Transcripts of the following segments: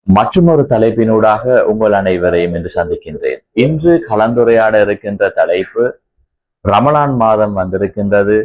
மற்றுமொரு தலைப்பினூடாக உங்கள் அனைவரையும் இன்று சந்திக்கின்றேன். இன்று கலந்துரையாட இருக்கின்ற தலைப்பு ரமலான் மாதம் வந்திருக்கின்றது.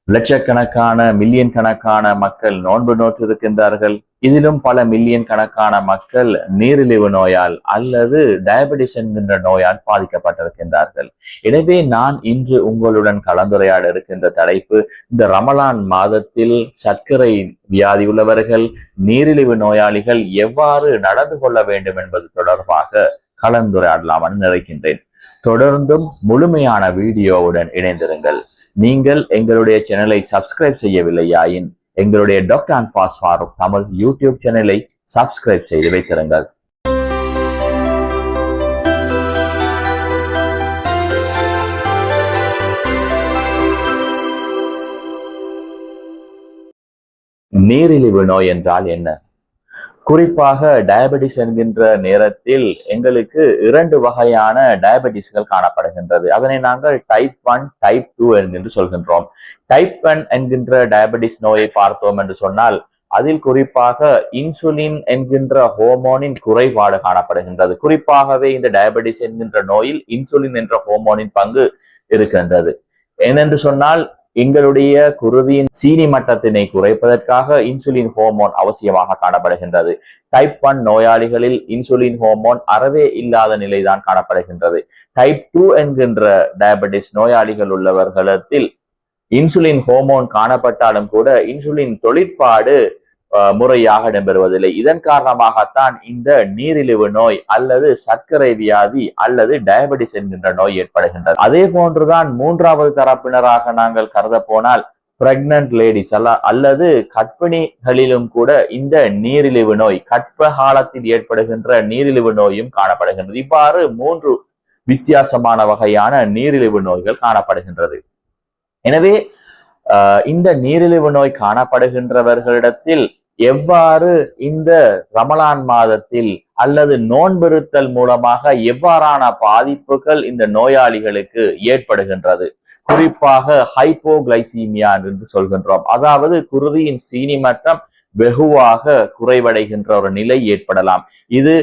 லட்சக்கணக்கான மில்லியன் கணக்கான மக்கள் நோன்பு நோற்றிருக்கின்றார்கள். இதிலும் பல மில்லியன் கணக்கான மக்கள் நீரிழிவு நோயால் அல்லது டயபெட்டிஸ் என்கின்ற நோயால் பாதிக்கப்பட்டிருக்கின்றார்கள். எனவே நான் இன்று உங்களுடன் கலந்துரையாட இருக்கின்ற தலைப்பு இந்த ரமலான் மாதத்தில் சர்க்கரை வியாதி உள்ளவர்கள், நீரிழிவு நோயாளிகள் எவ்வாறு நடந்து கொள்ள வேண்டும் என்பது தொடர்பாக கலந்துரையாடலாம் என நினைக்கின்றேன். தொடர்ந்தும் முழுமையான வீடியோவுடன் இணைந்திருங்கள். நீங்கள் எங்களுடைய சேனலை சப்ஸ்கிரைப் செய்யவில்லையாயின் எங்களுடைய டாக்டர் அன்பாஸ் ஃபாரூக் தமிழ் யூடியூப் சேனலை சப்ஸ்கிரைப் செய்து வைத்திருங்கள். நீரிழிவு நோய் என்றால் என்ன? குறிப்பாக டயபெட்டிஸ் என்கின்ற நேரத்தில் எங்களுக்கு 2 வகையான டயபெட்டிஸ்கள் காணப்படுகின்றது. அதனை நாங்கள் டைப் 1, டைப் 2 என்கின்ற சொல்கின்றோம். டைப் 1 என்கின்ற டயபெட்டிஸ் நோயை பார்த்தோம் என்று சொன்னால் அதில் குறிப்பாக இன்சுலின் என்கின்ற ஹோமோனின் குறைபாடு காணப்படுகின்றது. குறிப்பாகவே இந்த டயபெட்டிஸ் என்கின்ற நோயில் இன்சுலின் என்ற ஹோமோனின் பங்கு இருக்கின்றது. ஏனென்று சொன்னால் எங்களுடைய குருதியின் சீனி மட்டத்தினை குறைப்பதற்காக இன்சுலின் ஹோமோன் அவசியமாக காணப்படுகின்றது. டைப் 1 நோயாளிகளில் இன்சுலின் ஹோமோன் அறவே இல்லாத நிலைதான் காணப்படுகின்றது. டைப் 2 என்கின்ற டயபெட்டிஸ் நோயாளிகள் உள்ளவர்களிடத்தில் இன்சுலின் ஹோமோன் காணப்பட்டாலும் கூட இன்சுலின் தொழிற்பாடு முறையாக இடம்பெறுவதில்லை. இதன் காரணமாகத்தான் இந்த நீரிழிவு நோய் அல்லது சர்க்கரை வியாதி அல்லது டயபெட்டிஸ் என்கின்ற நோய் ஏற்படுகின்றது. அதே போன்றுதான் 3வது தரப்பினராக நாங்கள் கருத போனால் பிரெக்னன்ட் லேடிஸ் அல்லது கர்ப்பிணிகளிலும் கூட இந்த நீரிழிவு நோய், கர்ப்ப காலத்தில் ஏற்படுகின்ற நீரிழிவு நோயும் காணப்படுகின்றது. இவ்வாறு 3 வித்தியாசமான வகையான நீரிழிவு நோய்கள் காணப்படுகின்றது. எனவே இந்த நீரிழிவு நோய் காணப்படுகின்றவர்களிடத்தில் எவ்வாறு இந்த ரமலான் மாதத்தில் அல்லது நோன்பிருத்தல் மூலமாக எவ்வாறான பாதிப்புகள் இந்த நோயாளிகளுக்கு ஏற்படுகின்றது? குறிப்பாக ஹைப்போகிளைசீமியா என்று சொல்கின்றோம். அதாவது குருதியின் சீனி மட்டம் வெகுவாக குறைவடைகின்ற ஒரு நிலை ஏற்படலாம். இது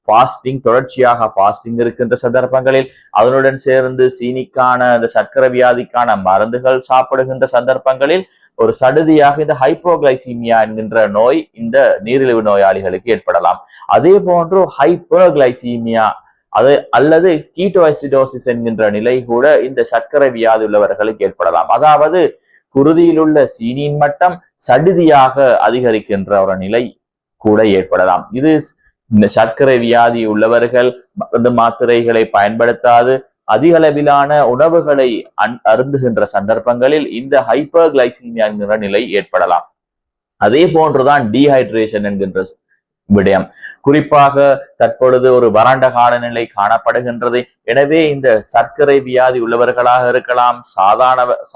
ஃபாஸ்டிங், தொடர்ச்சியாக ஃபாஸ்டிங் இருக்கின்ற சந்தர்ப்பங்களில், அதனுடன் சேர்ந்து சீனிக்கான இந்த சர்க்கரை வியாதிக்கான மருந்துகள் சாப்பிடுகின்ற சந்தர்ப்பங்களில் ஒரு சடுதியாக இந்த ஹைப்போகிளைசீமியா என்கின்ற நோய் இந்த நீரிழிவு நோயாளிகளுக்கு ஏற்படலாம். அதே போன்று ஹைப்பர்கிளைசீமியா அல்லது கீட்டோசிடோசிஸ் என்கின்ற நிலை கூட இந்த சர்க்கரை வியாதி உள்ளவர்களுக்கு ஏற்படலாம். அதாவது குருதியில் உள்ள சீனியின் மட்டம் சடுதியாக அதிகரிக்கின்ற ஒரு நிலை கூட ஏற்படலாம். இது இந்த சர்க்கரை வியாதி உள்ளவர்கள் மருந்து மாத்திரைகளை பயன்படுத்தாது அதிக அளவிலான உணவுகளை அருந்துகின்ற சந்தர்ப்பங்களில் இந்த ஹைப்பர்கிளைசீமியா என்கிற நிலை ஏற்படலாம். அதே போன்றுதான் டீஹைட்ரேஷன் என்கின்ற விடயம். குறிப்பாக தற்பொழுது ஒரு வறண்ட காலநிலை காணப்படுகின்றது. எனவே இந்த சர்க்கரை வியாதி உள்ளவர்களாக இருக்கலாம்,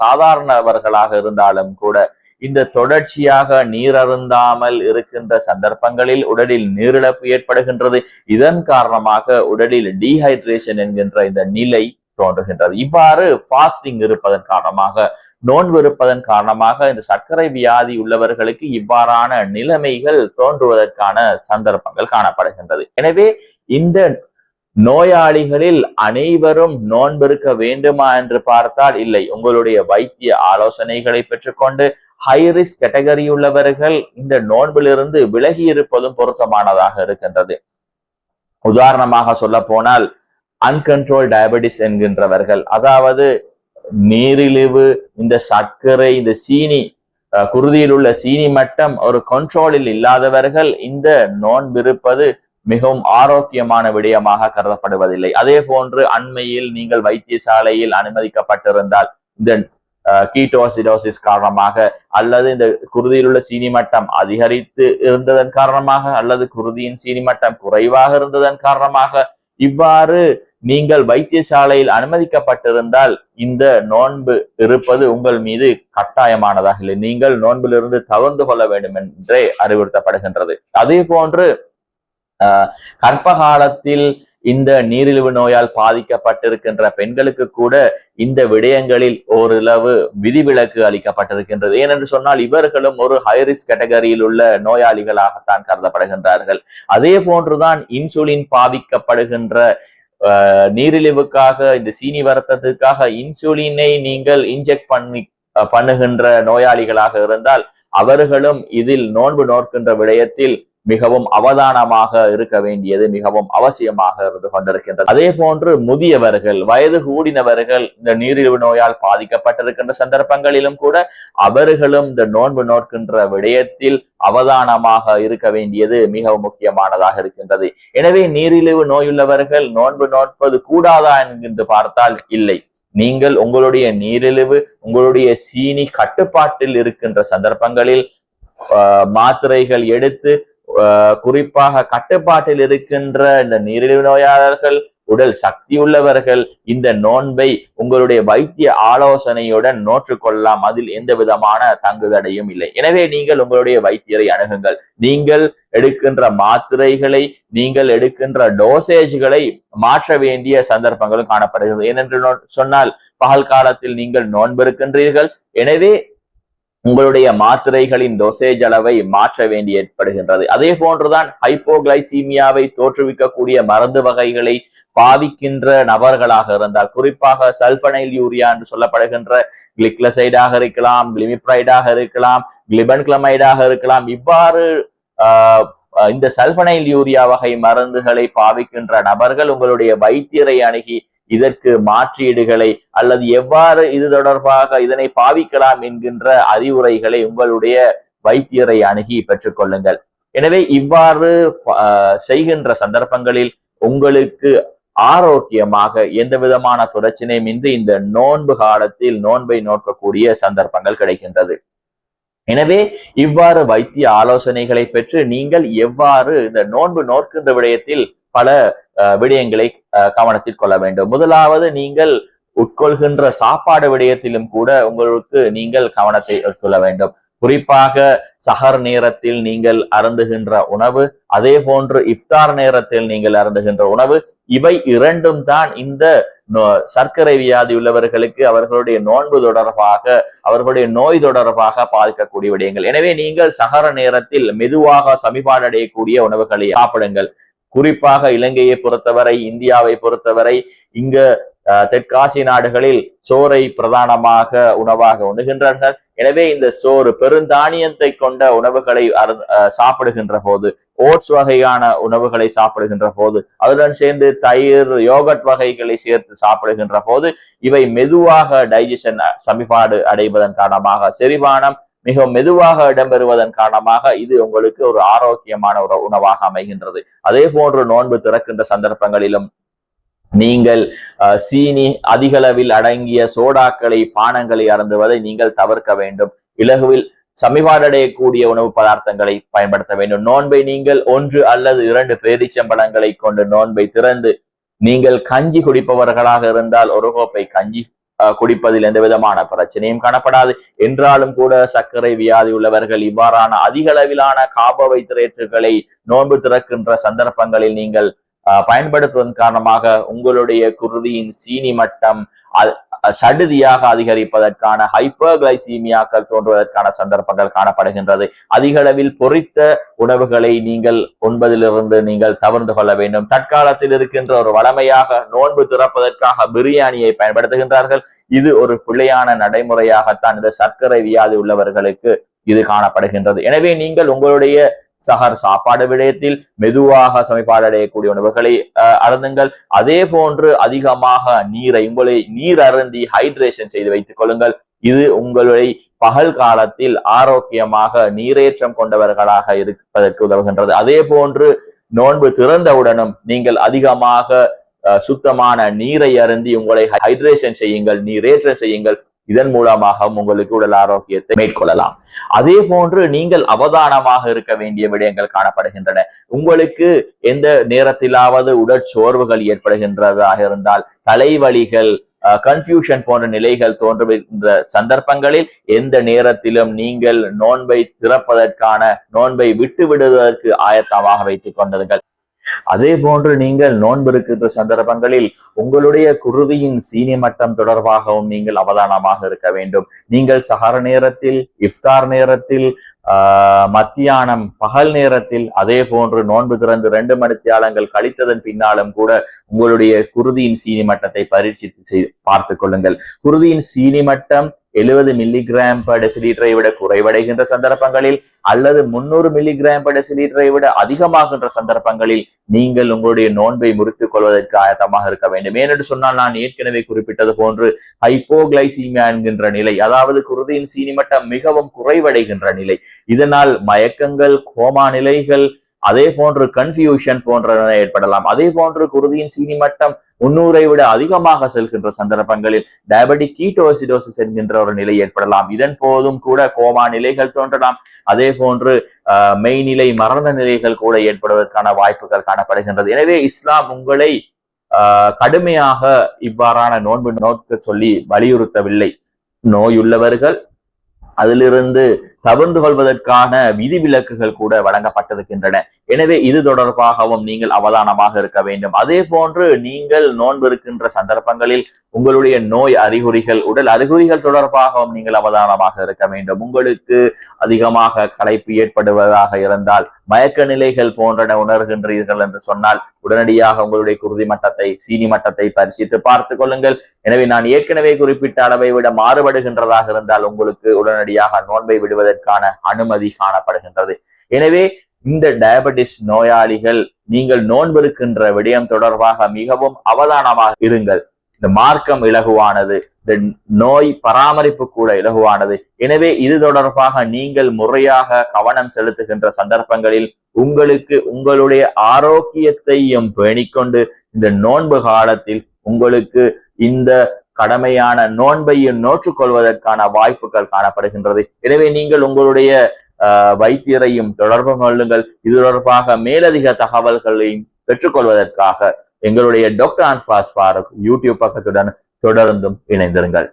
சாதாரணவர்களாக இருந்தாலும் கூட இந்த தொடர்ச்சியாக நீர் அருந்தாமல் இருக்கின்ற சந்தர்ப்பங்களில் உடலில் நீரிழப்பு ஏற்படுகின்றது. இதன் காரணமாக உடலில் டீஹைட்ரேஷன் என்கின்ற இந்த நிலை தோன்றுகின்றது. இவ்வாறு ஃபாஸ்டிங் இருப்பதன் காரணமாக, நோன்பு இருப்பதன் காரணமாக இந்த சர்க்கரை வியாதி உள்ளவர்களுக்கு இவ்வாறான நிலைமைகள் தோன்றுவதற்கான சந்தர்ப்பங்கள் காணப்படுகின்றது. எனவே இந்த நோயாளிகளில் அனைவரும் நோன்பிருக்க வேண்டுமா என்று பார்த்தால் இல்லை. உங்களுடைய வைத்திய ஆலோசனைகளை பெற்றுக்கொண்டு ஹை ரிஸ்க் கேட்டகரி உள்ளவர்கள் இந்த நோன்பிலிருந்து விலகி இருப்பதும் பொருத்தமானதாக இருக்கின்றது. உதாரணமாக சொல்ல போனால் அன்கண்ட்ரோல் டயபெட்டிஸ் என்கின்றவர்கள், அதாவது நீரிழிவு, இந்த சர்க்கரை, இந்த சீனி, குருதியில் உள்ள சீனி மட்டம் ஒரு கண்ட்ரோலில் இல்லாதவர்கள் இந்த நோன்பிருப்பது மிகவும் ஆரோக்கியமான விடயமாக கருதப்படுவதில்லை. அதே போன்று அண்மையில் நீங்கள் வைத்தியசாலையில் அனுமதிக்கப்பட்டிருந்தால் இந்த கீட்டோசிடோசிஸ் காரணமாக அல்லது இந்த குருதியில் உள்ள சீனி மட்டம் அதிகரித்து இருந்ததன் காரணமாக அல்லது குருதியின் சீனி மட்டம் குறைவாக இருந்ததன் காரணமாக இவ்வாறு நீங்கள் வைத்தியசாலையில் அனுமதிக்கப்பட்டிருந்தால் இந்த நோன்பு இருப்பது உங்கள் மீது கட்டாயமானதாக இல்லை. நீங்கள் நோன்பிலிருந்து தவிர்த்து கொள்ள வேண்டும் என்றே அறிவுறுத்தப்படுகின்றது. அதே போன்று கர்ப்ப காலத்தில் இந்த நீரிழிவு நோயால் பாதிக்கப்பட்டிருக்கின்ற பெண்களுக்கு கூட இந்த விடயங்களில் ஓரளவு விதிவிலக்கு அளிக்கப்பட்டிருக்கின்றது. ஏனென்று சொன்னால் இவர்களும் ஒரு ஹைரிஸ்க் கேட்டகரியில் உள்ள நோயாளிகளாகத்தான் கருதப்படுகின்றார்கள். அதே போன்றுதான் இன்சுலின் பாவிக்கப்படுகின்ற நீரிழிவுக்காக, இந்த சீனி வருத்தத்துக்காக இன்சுலினை நீங்கள் இன்ஜெக்ட் பண்ணுகின்ற நோயாளிகளாக இருந்தால் அவர்களும் இதில் நோன்பு நோக்கின்ற விடயத்தில் மிகவும் அவதானமாக இருக்க வேண்டியது மிகவும் அவசியமாக இருந்து கொண்டிருக்கின்றது. அதே போன்று முதியவர்கள், வயது கூடினவர்கள் இந்த நீரிழிவு நோயால் பாதிக்கப்பட்டிருக்கின்ற சந்தர்ப்பங்களிலும் கூட அவர்களும் இந்த நோன்பு நோக்கின்ற விடயத்தில் அவதானமாக இருக்க வேண்டியது மிகவும் முக்கியமானதாக இருக்கின்றது. எனவே நீரிழிவு நோயுள்ளவர்கள் நோன்பு நோற்பது கூடாதா என்று பார்த்தால் இல்லை. நீங்கள் உங்களுடைய நீரிழிவு, உங்களுடைய சீனி கட்டுப்பாட்டில் இருக்கின்ற சந்தர்ப்பங்களில் மாத்திரைகள் எடுத்து குறிப்பாக கட்டுப்பாட்டில் இருக்கின்ற இந்த நீரிழிவு நோயாளர்கள், உடல் சக்தி உள்ளவர்கள் இந்த நோன்பை உங்களுடைய வைத்திய ஆலோசனையுடன் நோற்றுக்கொள்ளலாம். அதில் எந்த விதமான தங்குதடையும் இல்லை. எனவே நீங்கள் உங்களுடைய வைத்தியரை அணுகுங்கள். நீங்கள் எடுக்கின்ற மாத்திரைகளை, நீங்கள் எடுக்கின்ற டோசேஜ்களை மாற்ற வேண்டிய சந்தர்ப்பங்களும் காணப்படுகிறது. ஏனென்று சொன்னால் பகல் காலத்தில் நீங்கள் நோன்பு இருக்கின்றீர்கள். எனவே உங்களுடைய மாத்திரைகளின் டோசேஜ் அளவை மாற்ற வேண்டி ஏற்படுகின்றது. அதே போன்றுதான் ஹைப்போகிளைசீமியாவை தோற்றுவிக்கக்கூடிய மருந்து வகைகளை பாவிக்கின்ற நபர்களாக இருந்தால், குறிப்பாக சல்பனைல் யூரியா என்று சொல்லப்படுகின்ற கிளிக்லசைடாக இருக்கலாம், கிளிமிப்ரைடாக இருக்கலாம், கிளிபன்கிளமைடாக இருக்கலாம். இவ்வாறு இந்த சல்பனைல் யூரியா வகை மருந்துகளை பாவிக்கின்ற நபர்கள் உங்களுடைய வைத்தியரை அணுகி இதற்கு மாற்றீடுகளை அல்லது எவ்வாறு இது தொடர்பாக இதனை பாவிக்கலாம் என்கின்ற அறிவுரைகளை உங்களுடைய வைத்தியரை அணுகி பெற்றுக் கொள்ளுங்கள். எனவே இவ்வாறு செய்கின்ற சந்தர்ப்பங்களில் உங்களுக்கு ஆரோக்கியமாக எந்த விதமான பிரச்சனையும் இன்றி இந்த நோன்பு காலத்தில் நோன்பை நோக்கக்கூடிய சந்தர்ப்பங்கள் கிடைக்கின்றது. எனவே இவ்வாறு வைத்திய ஆலோசனைகளை பெற்று நீங்கள் எவ்வாறு இந்த நோன்பு நோக்கின்ற விடயத்தில் பல விடயங்களை கவனத்தில் கொள்ள வேண்டும். முதலாவது, நீங்கள் உட்கொள்கின்ற சாப்பாடு விடயத்திலும் கூட உங்களுக்கு நீங்கள் கவனத்தை கொள்ள வேண்டும். குறிப்பாக சஹர் நேரத்தில் நீங்கள் அருந்துகின்ற உணவு, அதே போன்று இஃப்தார் நேரத்தில் நீங்கள் அருந்துகின்ற உணவு, இவை இரண்டும் தான் இந்த சர்க்கரை வியாதி உள்ளவர்களுக்கு அவர்களுடைய நோன்பு தொடர்பாக, அவர்களுடைய நோய் தொடர்பாக பாதிக்கக்கூடிய விடயங்கள். எனவே நீங்கள் சஹர நேரத்தில் மெதுவாக சமிபாடு அடையக்கூடிய உணவுகளை சாப்பிடுங்கள். குறிப்பாக இலங்கையை பொறுத்தவரை, இந்தியாவை பொறுத்தவரை இங்க தெற்காசிய நாடுகளில் சோறை பிரதானமாக உணவாக உண்ணுகின்றார்கள். எனவே இந்த சோறு, பெருந்தானியத்தை கொண்ட உணவுகளை சாப்பிடுகின்ற போது, ஓட்ஸ் வகையான உணவுகளை சாப்பிடுகின்ற போது, அதுடன் சேர்ந்து தயிர், யோகட் வகைகளை சேர்த்து சாப்பிடுகின்ற போது இவை மெதுவாக டைஜஷன் சமிபாடு அடைவதன் காரணமாக, செரிமானம் மிகவும் மெதுவாக இடம்பெறுவதன் காரணமாக இது உங்களுக்கு ஒரு ஆரோக்கியமான ஒரு உணவாக அமைகின்றது. அதே போன்று நோன்பு திறக்கின்ற சந்தர்ப்பங்களிலும் நீங்கள் சீனி அதிகளவில் அடங்கிய சோடாக்களை, பானங்களை அருந்துவதை நீங்கள் தவிர்க்க வேண்டும். இலகுவில் சமிபாடடையக்கூடிய உணவு பதார்த்தங்களை பயன்படுத்த வேண்டும். நோன்பை நீங்கள் 1 அல்லது 2 பேரிச்சம்பழங்களை கொண்டு நோன்பை திறந்து, நீங்கள் கஞ்சி குடிப்பவர்களாக இருந்தால் ஒரு கோப்பை கஞ்சி குடிப்பதில் எந்த விதமான பிரச்சனையும் காணப்படாது. என்றாலும் கூட சர்க்கரை வியாதி உள்ளவர்கள் இவ்வாறான அதிக அளவிலான கார்போஹைட்ரேட்டுகளை நோன்பு திறக்கின்ற சந்தர்ப்பங்களில் நீங்கள் பயன்படுத்துவதன் காரணமாக உங்களுடைய குருதியின் சீனி மட்டம் சடுதியாக அதிகரிப்பதற்கான ஹைப்பர்கிளைசீமியாக்கள் தோன்றுவதற்கான சந்தர்ப்பங்கள் காணப்படுகின்றது. அதிக அளவில் பொரித்த உணவுகளை நீங்கள் உண்பதிலிருந்து நீங்கள் தவிர்த்து கொள்ள வேண்டும். தற்காலத்தில் இருக்கின்ற ஒரு வளமையாக நோன்பு திறப்பதற்காக பிரியாணியை பயன்படுத்துகின்றார்கள். இது ஒரு பிழையான நடைமுறையாகத்தான் இந்த சர்க்கரை வியாதி உள்ளவர்களுக்கு இது காணப்படுகின்றது. எனவே நீங்கள் உங்களுடைய சஹர் சாப்பாடு விடயத்தில் மெதுவாக சமைப்பாடு அடையக்கூடிய உணவுகளை அருந்துங்கள். அதே போன்று அதிகமாக உங்களை நீர் அருந்தி ஹைட்ரேஷன் செய்து வைத்துக் கொள்ளுங்கள். இது உங்களை பகல் காலத்தில் ஆரோக்கியமாக நீரேற்றம் கொண்டவர்களாக இருப்பதற்கு உதவுகின்றது. அதே போன்று நோன்பு திறந்தவுடனும் நீங்கள் அதிகமாக சுத்தமான நீரை அருந்தி உங்களை ஹைட்ரேஷன் செய்யுங்கள், நீரேற்றம் செய்யுங்கள். இதன் மூலமாக உங்களுக்கு உடல் ஆரோக்கியத்தை மேற்கொள்ளலாம். அதே போன்று நீங்கள் அவதானமாக இருக்க வேண்டிய விடயங்கள் காணப்படுகின்றன. உங்களுக்கு எந்த நேரத்திலாவது உடற்சோர்வுகள் ஏற்படுகின்றதாக இருந்தால், தலைவலிகள், கன்ஃபியூஷன் போன்ற நிலைகள் தோன்றுகின்ற சந்தர்ப்பங்களில் எந்த நேரத்திலும் நீங்கள் நோன்பை திறப்பதற்கான, நோன்பை விட்டு விடுவதற்கு ஆயத்தமாக வைத்துக் கொண்டிருங்கள். அதே போன்று நீங்கள் நோன்பு இருக்கின்ற சந்தர்ப்பங்களில் உங்களுடைய குருதியின் சீனி மட்டம் தொடர்பாகவும் நீங்கள் அவதானமாக இருக்க வேண்டும். நீங்கள் சஹர் நேரத்தில், இஃப்தார் நேரத்தில், மத்தியானம், பகல் நேரத்தில், அதே போன்று நோன்பு திறந்து 2 மணித்தியாலங்கள் கழித்ததன் பின்னாலும் கூட உங்களுடைய குருதியின் சீனி மட்டத்தை பரீட்சித்து பார்த்துக் கொள்ளுங்கள். குருதியின் சீனி மட்டம் 70 மில்லிகிராம் பர் டெசிலிட்டரை விட குறைவடைகின்ற சந்தர்ப்பங்களில் அல்லது 300 மில்லிகிராம் பர் டெசிலிட்டரை விட அதிகமாகின்ற சந்தர்ப்பங்களில் நீங்கள் உங்களுடைய நோன்பை முறித்துக் கொள்வதற்கு ஆயத்தமாக இருக்க வேண்டும். ஏனென்று சொன்னால், நான் ஏற்கனவே குறிப்பிட்டது போன்று ஹைப்போகிளைசீமியா என்கின்ற நிலை, அதாவது குருதியின் சீனி மட்டம் மிகவும் குறைவடைகின்ற நிலை. இதனால் மயக்கங்கள், கோமா நிலைகள், அதே போன்று கன்ஃபியூஷன் போன்றன ஏற்படலாம். அதே போன்று குருதியின் சீனி மட்டம் 300 விட அதிகமாக செல்கின்ற சந்தர்ப்பங்களில் டயபெட்டிக் கீட்டோசிடோசிஸ் என்கின்ற ஒரு நிலை ஏற்படலாம். இதன் போதும் கூட கோமா நிலைகள் தோன்றலாம். அதே போன்று மெய்நிலை மரண நிலைகள் கூட ஏற்படுவதற்கான வாய்ப்புகள் காணப்படுகின்றது. எனவே இஸ்லாம் உங்களை கடுமையாக இவ்வாறான நோன்பு நோக்க சொல்லி வலியுறுத்தவில்லை. நோயுள்ளவர்கள் அதிலிருந்து தவிர்ந்து கொள்வதற்கான விதிவிலக்குகள் கூட வழங்கப்பட்டிருக்கின்றன. எனவே இது தொடர்பாகவும் நீங்கள் அவதானமாக இருக்க வேண்டும். அதே போன்று நீங்கள் நோன்பு இருக்கின்ற சந்தர்ப்பங்களில் உங்களுடைய நோய் அறிகுறிகள், உடல் அறிகுறிகள் தொடர்பாகவும் நீங்கள் அவதானமாக இருக்க வேண்டும். உங்களுக்கு அதிகமாக களைப்பு ஏற்படுவதாக இருந்தால், மயக்க நிலைகள் போன்றன உணர்கின்றீர்கள் என்று சொன்னால், உடனடியாக உங்களுடைய குருதி மட்டத்தை, சீனி மட்டத்தை பரிசித்து பார்த்துக் கொள்ளுங்கள். எனவே நான் ஏற்கனவே குறிப்பிட்ட அளவை விட மாறுபடுகின்றதாக இருந்தால் உங்களுக்கு உடனடியாக நோன்பை விடுவதற்கான அனுமதி காணப்படுகின்றது. எனவே இந்த டயபெட்டிஸ் நோயாளிகள், நீங்கள் நோன்பு இருக்கின்ற விடயம் தொடர்பாக மிகவும் அவதானமாக இருங்கள். இந்த மார்க்கம் இலகுவானது, இந்த நோய் பராமரிப்பு கூட இலகுவானது. எனவே இது தொடர்பாக நீங்கள் முறையாக கவனம் செலுத்துகின்ற சந்தர்ப்பங்களில் உங்களுக்கு உங்களுடைய ஆரோக்கியத்தையும் பேணிக்கொண்டு இந்த நோன்பு காலத்தில் உங்களுக்கு இந்த கடமையான நோன்பையும் நோற்றுக்கொள்வதற்கான வாய்ப்புகள் காணப்படுகின்றது. எனவே நீங்கள் உங்களுடைய வைத்தியரையும் தொடர்பு கொள்ளுங்கள். இது தொடர்பாக மேலதிக தகவல்களையும் பெற்றுக்கொள்வதற்காக எங்களுடைய டாக்டர் அன்பாஸ் ஃபாரூக் யூடியூப் பக்கத்துடன் தொடர்ந்தும் இணைந்திருங்கள்.